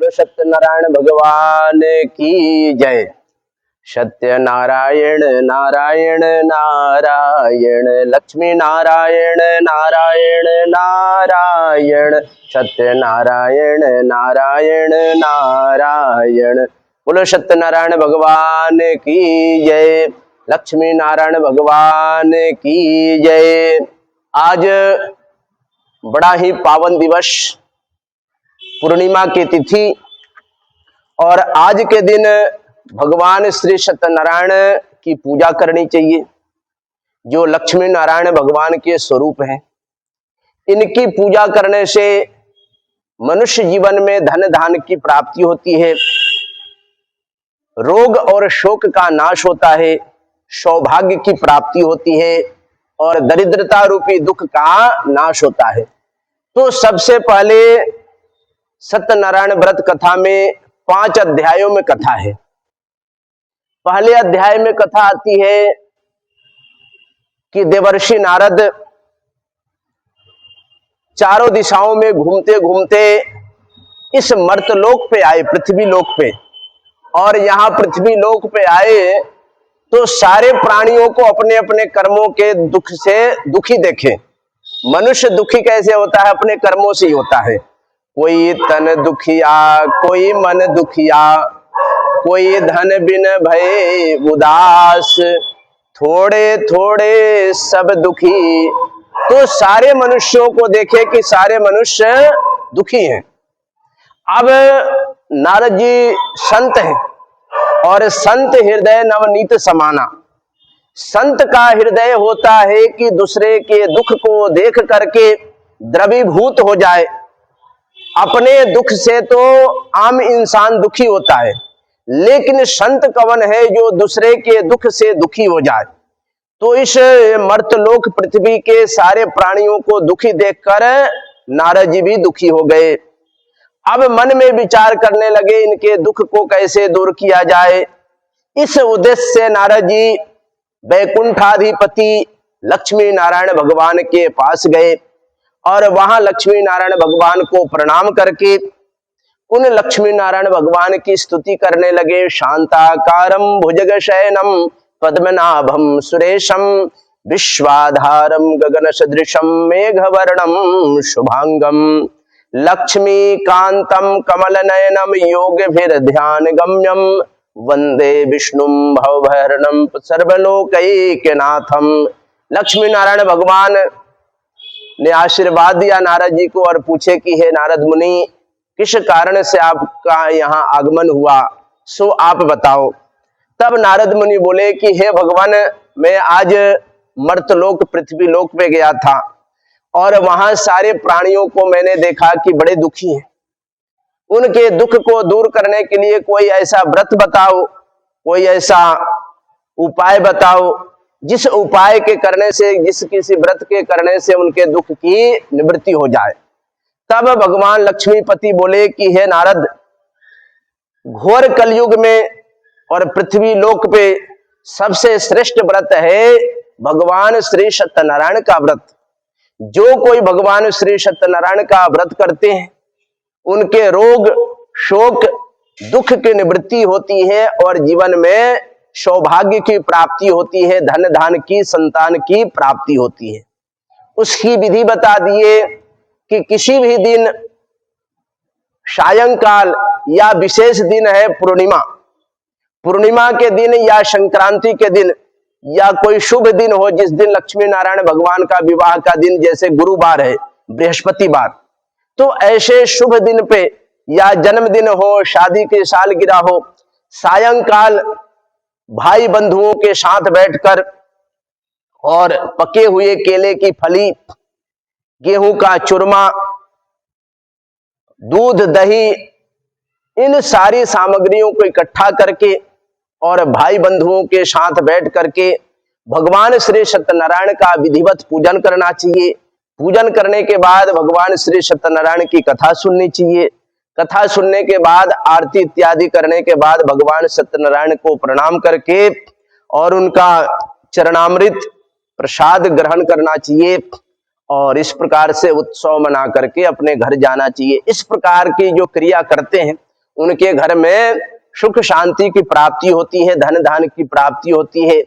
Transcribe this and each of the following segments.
बोलो सत्यनारायण भगवान की जय। सत्यनारायण नारायण नारायण, लक्ष्मी नारायण नारायण नारायण, सत्यनारायण नारायण नारायण। बोलो सत्यनारायण भगवान की जय, लक्ष्मी नारायण भगवान की जय। आज बड़ा ही पावन दिवस, पूर्णिमा की तिथि, और आज के दिन भगवान श्री सत्यनारायण की पूजा करनी चाहिए, जो लक्ष्मी नारायण भगवान के स्वरूप हैं। इनकी पूजा करने से मनुष्य जीवन में धन धान की प्राप्ति होती है, रोग और शोक का नाश होता है, सौभाग्य की प्राप्ति होती है और दरिद्रता रूपी दुख का नाश होता है। तो सबसे पहले सत्यनारायण व्रत कथा में 5 अध्यायों में कथा है। पहले अध्याय में कथा आती है कि देवर्षि नारद चारों दिशाओं में घूमते घूमते इस मर्तलोक पे आए, पृथ्वी लोक पे। और यहां पृथ्वी लोक पे आए तो सारे प्राणियों को अपने अपने कर्मों के दुख से दुखी देखे। मनुष्य दुखी कैसे होता है? अपने कर्मों से ही होता है। कोई तन दुखिया, कोई मन दुखिया, कोई धन बिन भय उदास, थोड़े थोड़े सब दुखी। तो सारे मनुष्यों को देखे कि सारे मनुष्य दुखी हैं। अब नारद जी संत हैं, और संत हृदय नवनीत समाना। संत का हृदय होता है कि दूसरे के दुख को देख करके द्रवीभूत हो जाए। अपने दुख से तो आम इंसान दुखी होता है, लेकिन संत कवन है जो दूसरे के दुख से दुखी हो जाए। तो इस मर्तलोक पृथ्वी के सारे प्राणियों को दुखी देखकर नारद जी भी दुखी हो गए। अब मन में विचार करने लगे, इनके दुख को कैसे दूर किया जाए। इस उद्देश्य से नारद जी वैकुंठाधिपति लक्ष्मी नारायण भगवान के पास गए, और वहां लक्ष्मी नारायण भगवान को प्रणाम करके उन लक्ष्मी नारायण भगवान की स्तुति करने लगे। शांताकारं भुजगशयनं पद्मनाभं सुरेशं, विश्वाधारं गगन सदृशं मेघवर्णं शुभांगं, लक्ष्मीकांतं कमलनयनं योगभिर्ध्यानगम्यं, वंदे विष्णुं भवभयहरणं सर्वलोकैकनाथं। लक्ष्मी नारायण भगवान ने आशीर्वाद दिया नारद जी को और पूछे कि हे नारद मुनि, किस कारण से आपका यहाँ आगमन हुआ, सो आप बताओ। तब नारद मुनि बोले कि हे भगवान, मैं आज मर्तलोक पृथ्वी लोक पे गया था, और वहां सारे प्राणियों को मैंने देखा कि बड़े दुखी हैं। उनके दुख को दूर करने के लिए कोई ऐसा व्रत बताओ, कोई ऐसा उपाय बताओ, जिस उपाय के करने से, जिस किसी व्रत के करने से उनके दुख की निवृत्ति हो जाए। तब भगवान लक्ष्मीपति बोले कि हे नारद, घोर कलयुग में और पृथ्वी लोक पे सबसे श्रेष्ठ व्रत है भगवान श्री सत्यनारायण का व्रत। जो कोई भगवान श्री सत्यनारायण का व्रत करते हैं, उनके रोग शोक दुख की निवृत्ति होती है और जीवन में सौभाग्य की प्राप्ति होती है, धन धान की, संतान की प्राप्ति होती है। उसकी विधि बता दिए कि किसी भी दिन सायंकाल या विशेष दिन है पूर्णिमा, पूर्णिमा के दिन या संक्रांति के दिन या कोई शुभ दिन हो, जिस दिन लक्ष्मी नारायण भगवान का विवाह का दिन, जैसे गुरुवार है, बृहस्पतिवार, तो ऐसे शुभ दिन पे या जन्मदिन हो, शादी की सालगिरह हो, सायंकाल भाई बंधुओं के साथ बैठकर और पके हुए केले की फली, गेहूं का चूरमा, दूध, दही, इन सारी सामग्रियों को इकट्ठा करके और भाई बंधुओं के साथ बैठ करके भगवान श्री सत्यनारायण का विधिवत पूजन करना चाहिए। पूजन करने के बाद भगवान श्री सत्यनारायण की कथा सुननी चाहिए। कथा सुनने के बाद आरती इत्यादि करने के बाद भगवान सत्यनारायण को प्रणाम करके और उनका चरणामृत प्रसाद ग्रहण करना चाहिए, और इस प्रकार से उत्सव मना करके अपने घर जाना चाहिए। इस प्रकार की जो क्रिया करते हैं उनके घर में सुख शांति की प्राप्ति होती है, धन धान की प्राप्ति होती है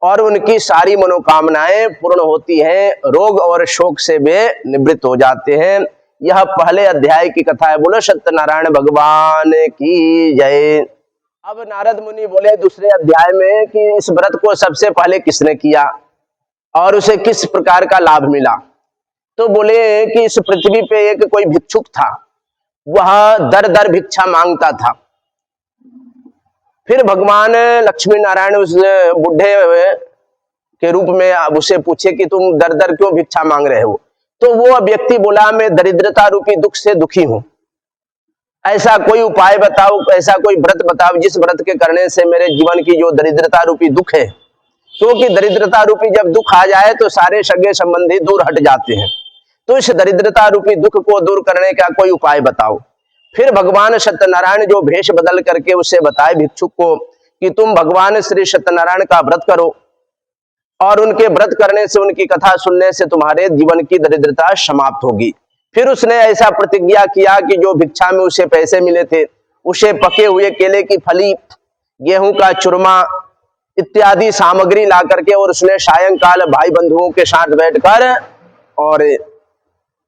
और उनकी सारी मनोकामनाएं पूर्ण होती हैं, रोग और शोक से वे निवृत्त हो जाते हैं। यह पहले अध्याय की कथा है। बोलो सत्यनारायण भगवान की जय। अब नारद मुनि बोले दूसरे अध्याय में कि इस व्रत को सबसे पहले किसने किया और उसे किस प्रकार का लाभ मिला। तो बोले कि इस पृथ्वी पे एक कोई भिक्षुक था, वह दर दर भिक्षा मांगता था। फिर भगवान लक्ष्मी नारायण उस बुढ़े के रूप में उसे पूछे कि तुम दर दर क्यों भिक्षा मांग रहे हो। तो वो व्यक्ति बोला, मैं दरिद्रता रूपी दुख से दुखी हूं, ऐसा कोई उपाय बताओ, ऐसा कोई व्रत बताओ जिस व्रत के करने से मेरे जीवन की जो दरिद्रता रूपी दुख है, क्योंकि दरिद्रता रूपी जब दुख आ जाए तो सारे सगे संबंधी दूर हट जाते हैं, तो इस दरिद्रता रूपी दुख को दूर करने का कोई उपाय बताओ। फिर भगवान सत्यनारायण जो भेष बदल करके उसे बताए भिक्षुक को कि तुम भगवान श्री सत्यनारायण का व्रत करो और उनके व्रत करने से, उनकी कथा सुनने से तुम्हारे जीवन की दरिद्रता समाप्त होगी। फिर उसने ऐसा प्रतिज्ञा किया कि जो भिक्षा में उसे पैसे मिले थे उसे पके हुए केले की फली, गेहूं का चूरमा इत्यादि सामग्री ला करके और उसने सायंकाल भाई बंधुओं के साथ बैठकर और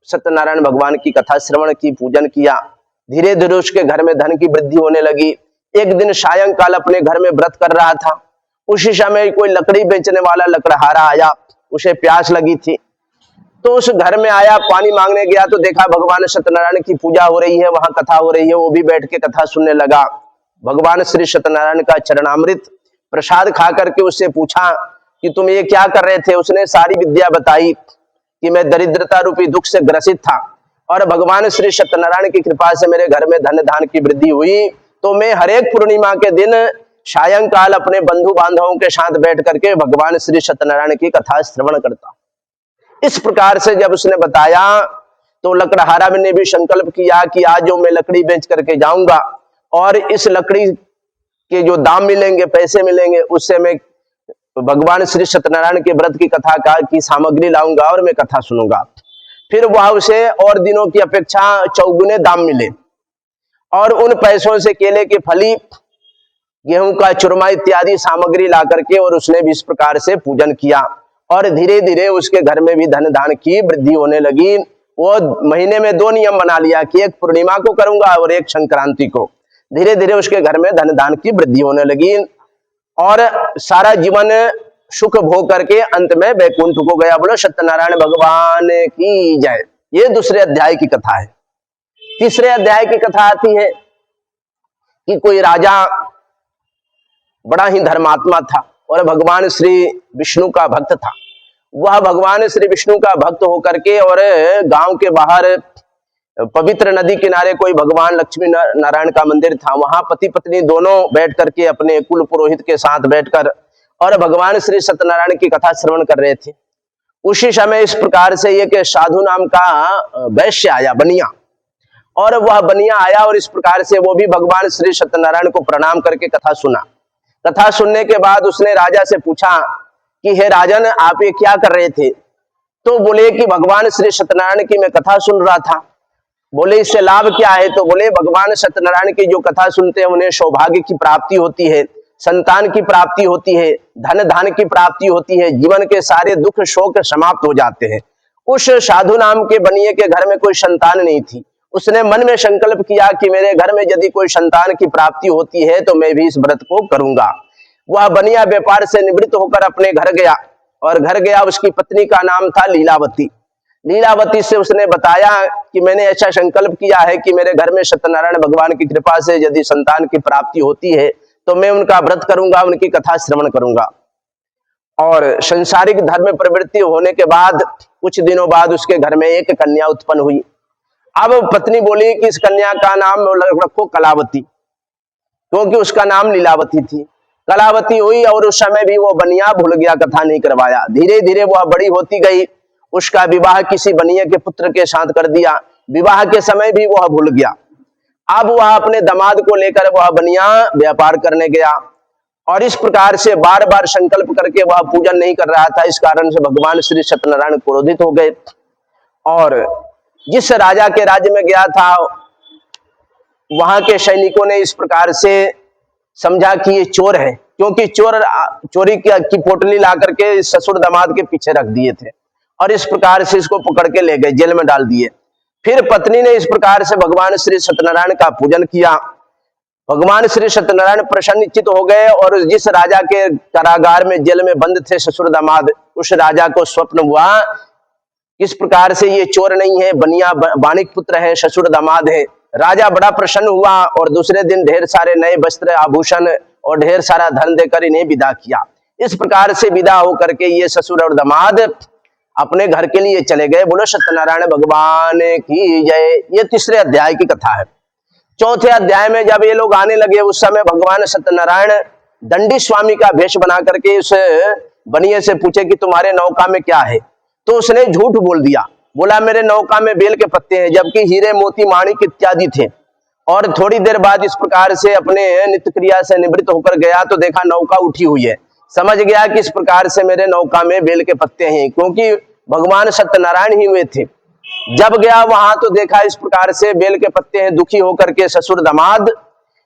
सत्यनारायण भगवान की कथा श्रवण की, पूजन किया। धीरे धीरे उसके घर में धन की वृद्धि होने लगी। एक दिन सायंकाल अपने घर में व्रत कर रहा था, उसी समय कोई लकड़ी बेचने वाला लकड़हारा आया, उसे प्यास लगी थी तो उस घर में आया, पानी मांगने गया तो देखा भगवान सत्यनारायण की पूजा हो रही है, वहां कथा हो रही है, वो भी बैठ के कथा सुनने लगा। भगवान श्री सत्यनारायण का चरणामृत प्रसाद खा करके उससे पूछा कि तुम ये क्या कर रहे थे। उसने सारी विद्या बताई कि मैं दरिद्रता रूपी दुख से ग्रसित था और भगवान श्री सत्यनारायण की कृपा से मेरे घर में धन धान की वृद्धि हुई, तो मैं हर एक पूर्णिमा के दिन सायंकाल अपने बंधु बांधवों के साथ बैठ करके भगवान श्री सत्यनारायण की कथा श्रवण करता। इस प्रकार से जब उसने बताया तो लकड़हारा ने भी संकल्प किया कि आज जो मैं लकड़ी बेच करके जाऊंगा और इस लकड़ी के जो दाम मिलेंगे, पैसे मिलेंगे, उससे मैं भगवान श्री सत्यनारायण के व्रत की कथा की सामग्री लाऊंगा और मैं कथा सुनूंगा। फिर वह उसे और दिनों की अपेक्षा चौगुने दाम मिले और उन पैसों से केले की फली, गेहूं का चूरमा इत्यादि सामग्री ला करके और उसने भी इस प्रकार से पूजन किया और धीरे धीरे उसके घर में भी धन धान की वृद्धि होने लगी। वो महीने में 2 नियम बना लिया कि एक पूर्णिमा को करूंगा और एक संक्रांति को। धीरे धीरे उसके घर में धन धान की वृद्धि होने लगी और सारा जीवन सुख भोग करके अंत में वैकुंठ को गया। बोलो सत्यनारायण भगवान की जय। ये दूसरे अध्याय की कथा है। तीसरे अध्याय की कथा आती है कि कोई राजा बड़ा ही धर्मात्मा था और भगवान श्री विष्णु का भक्त था। वह भगवान श्री विष्णु का भक्त होकर के और गांव के बाहर पवित्र नदी किनारे कोई भगवान लक्ष्मी नारायण का मंदिर था, वहां पति पत्नी दोनों बैठ करके अपने कुल पुरोहित के साथ बैठकर और भगवान श्री सत्यनारायण की कथा श्रवण कर रहे थे। उसी समय इस प्रकार से एक साधु नाम का वैश्य आया, बनिया, और वह बनिया आया और इस प्रकार से वो भी भगवान श्री सत्यनारायण को प्रणाम करके कथा सुना। कथा सुनने के बाद उसने राजा से पूछा कि हे राजन, आप ये क्या कर रहे थे। तो बोले कि भगवान श्री सत्यनारायण की मैं कथा सुन रहा था। बोले इससे लाभ क्या है। तो बोले भगवान सत्यनारायण की जो कथा सुनते हैं उन्हें सौभाग्य की प्राप्ति होती है, संतान की प्राप्ति होती है, धन धान की प्राप्ति होती है, जीवन के सारे दुख शोक समाप्त हो जाते हैं। उस साधु नाम के बनिए के घर में कोई संतान नहीं थी। उसने मन में संकल्प किया कि मेरे घर में यदि कोई संतान की प्राप्ति होती है तो मैं भी इस व्रत को करूंगा। वह बनिया व्यापार से निवृत्त होकर अपने घर गया और घर गया, उसकी पत्नी का नाम था लीलावती। लीलावती से उसने बताया कि मैंने ऐसा संकल्प किया है कि मेरे घर में सत्यनारायण भगवान की कृपा से यदि संतान की प्राप्ति होती है तो मैं उनका व्रत करूंगा, उनकी कथा श्रवण करूंगा। और संसारिक धर्म प्रवृत्ति होने के बाद कुछ दिनों बाद उसके घर में एक कन्या उत्पन्न हुई। अब पत्नी बोली कि इस कन्या का नाम रखो कलावती, क्योंकि उसका नाम लीलावती थी। कलावती हुई और उस समय भी वो बनिया भूल गया, कथा नहीं करवाया। धीरे धीरे वह बड़ी होती गई, उसका विवाह किसी बनिए के पुत्र के साथ कर दिया। विवाह के समय भी वह भूल गया। अब वह अपने दामाद को लेकर वह बनिया व्यापार करने गया और इस प्रकार से बार बार संकल्प करके वह पूजन नहीं कर रहा था। इस कारण से भगवान श्री सत्यनारायण क्रोधित हो गए और जिस राजा के राज्य में गया था वहां के सैनिकों ने इस प्रकार से समझा कि ये चोर है, क्योंकि चोर चोरी की पोटली ला करके ससुर दामाद के पीछे रख दिए थे और इस प्रकार से इसको पकड़ के ले गए, जेल में डाल दिए। फिर पत्नी ने इस प्रकार से भगवान श्री सत्यनारायण का पूजन किया। भगवान श्री सत्यनारायण प्रसन्नचित हो गए और जिस राजा के कारागार में जेल में बंद थे ससुर दामाद, उस राजा को स्वप्न हुआ इस प्रकार से ये चोर नहीं है, बनिया बाणिक पुत्र है, ससुर दामाद है। राजा बड़ा प्रसन्न हुआ और दूसरे दिन ढेर सारे नए वस्त्र आभूषण और ढेर सारा धन देकर इन्हें विदा किया। इस प्रकार से विदा होकर के ये ससुर और दामाद अपने घर के लिए चले गए। बोलो सत्यनारायण भगवान की जय। ये तीसरे अध्याय की कथा है। चौथे अध्याय में जब ये लोग आने लगे उस समय भगवान सत्यनारायण दंडी स्वामी का वेश बना करके उस बनिए से पूछे कि तुम्हारे नौका में क्या है, तो उसने झूठ बोल दिया, बोला मेरे नौका में बेल के पत्ते हैं, जबकि हीरे मोती माणिक इत्यादि थे। और थोड़ी देर बाद इस प्रकार से अपने नित्य क्रिया से निवृत्त होकर गया तो देखा नौका उठी हुई है। समझ गया कि इस प्रकार से मेरे नौका में बेल के पत्ते हैं, क्योंकि भगवान सत्यनारायण ही हुए थे। जब गया वहां तो देखा इस प्रकार से बेल के पत्ते हैं। दुखी होकर के ससुर दामाद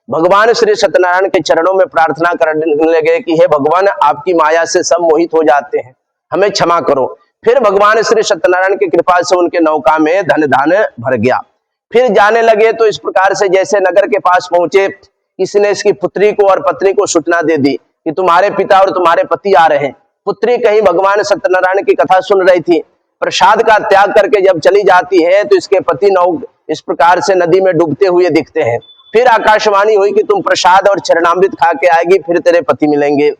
भगवान श्री सत्यनारायण के चरणों में प्रार्थना करने लगे कि हे भगवान, आपकी माया से सब मोहित हो जाते हैं, हमें क्षमा करो। फिर भगवान श्री सत्यनारायण की कृपा से उनके नौका में धन धान भर गया। फिर जाने लगे तो इस प्रकार से जैसे नगर के पास पहुंचे, इसने इसकी पुत्री को और पत्नी को सूचना दे दी कि तुम्हारे पिता और तुम्हारे पति आ रहे हैं। पुत्री कहीं भगवान सत्यनारायण की कथा सुन रही थी, प्रसाद का त्याग करके जब चली जाती है तो इसके पति इस प्रकार से नदी में डूबते हुए दिखते हैं। फिर आकाशवाणी हुई कि तुम प्रसाद और चरणामृत खा के आएगी, फिर तेरे पति मिलेंगे।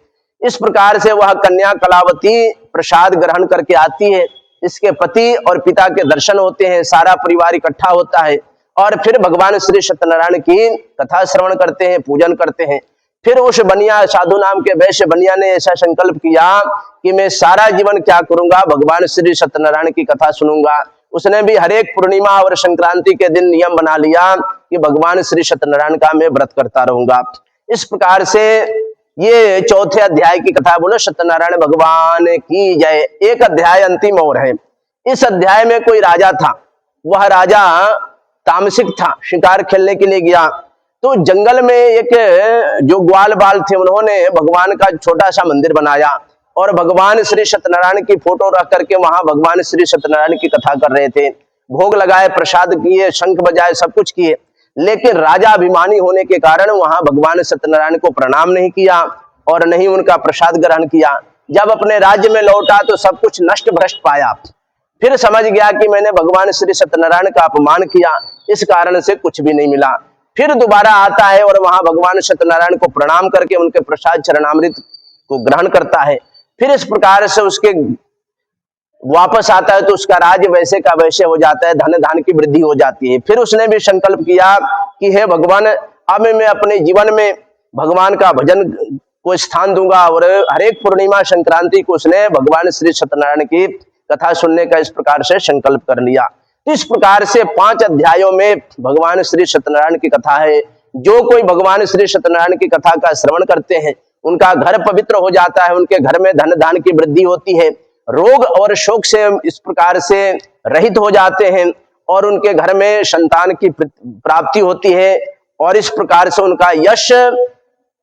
इस प्रकार से वह कन्या कलावती प्रसाद ग्रहण करके आती है। इसके पति और पिता के दर्शन होते हैं, सारा परिवार इकट्ठा होता है और फिर भगवान श्री सत्यनारायण की कथा श्रवण करते हैं, पूजन करते हैं। फिर उस बनिया साधु नाम के वैश्य बनिया ने ऐसा संकल्प किया कि मैं सारा जीवन क्या करूंगा, भगवान श्री सत्यनारायण की कथा सुनूंगा। उसने भी हर एक पूर्णिमा और संक्रांति के दिन नियम बना लिया कि भगवान श्री सत्यनारायण का मैं व्रत करता रहूंगा। इस प्रकार से ये चौथे अध्याय की कथा। बोलो सत्यनारायण भगवान की जय। एक अध्याय अंतिम और है। इस अध्याय में कोई राजा था, वह राजा तामसिक था, शिकार खेलने के लिए गया तो जंगल में एक जो ग्वाल बाल थे उन्होंने भगवान का छोटा सा मंदिर बनाया और भगवान श्री सत्यनारायण की फोटो रख करके वहां भगवान श्री सत्यनारायण की कथा कर रहे थे। भोग लगाए, प्रसाद किए, शंख बजाए, सब कुछ किए, लेकिन राजा अभिमानी होने के कारण वहां भगवान सत्यनारायण को प्रणाम नहीं किया और नहीं उनका प्रसाद ग्रहण किया। जब अपने राज्य में लौटा तो सब कुछ नष्ट भ्रष्ट पाया। फिर समझ गया कि मैंने भगवान श्री सत्यनारायण का अपमान किया, इस कारण से कुछ भी नहीं मिला। फिर दोबारा आता है और वहां भगवान सत्यनारायण को प्रणाम करके उनके प्रसाद चरणामृत को ग्रहण करता है। फिर इस प्रकार से उसके वापस आता है तो उसका राज्य वैसे का वैसे हो जाता है, धन धान की वृद्धि हो जाती है। फिर उसने भी संकल्प किया कि हे भगवान, अब मैं अपने जीवन में भगवान का भजन को स्थान दूंगा और हर एक पूर्णिमा संक्रांति को उसने भगवान श्री सत्यनारायण की कथा सुनने का इस प्रकार से संकल्प कर लिया। इस प्रकार से 5 अध्यायों में भगवान श्री सत्यनारायण की कथा है। जो कोई भगवान श्री सत्यनारायण की कथा का श्रवण करते हैं उनका घर पवित्र हो जाता है, उनके घर में धन धान की वृद्धि होती है, रोग और शोक से इस प्रकार से रहित हो जाते हैं और उनके घर में संतान की प्राप्ति होती है और इस प्रकार से उनका यश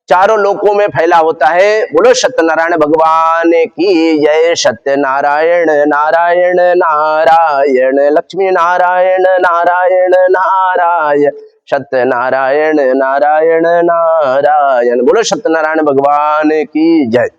चारों लोकों में फैला होता है। बोलो सत्यनारायण भगवान की जय। सत्यनारायण नारायण नारायण, लक्ष्मी नारायण नारायण नारायण, सत्यनारायण नारायण नारायण। बोलो सत्यनारायण भगवान की जय।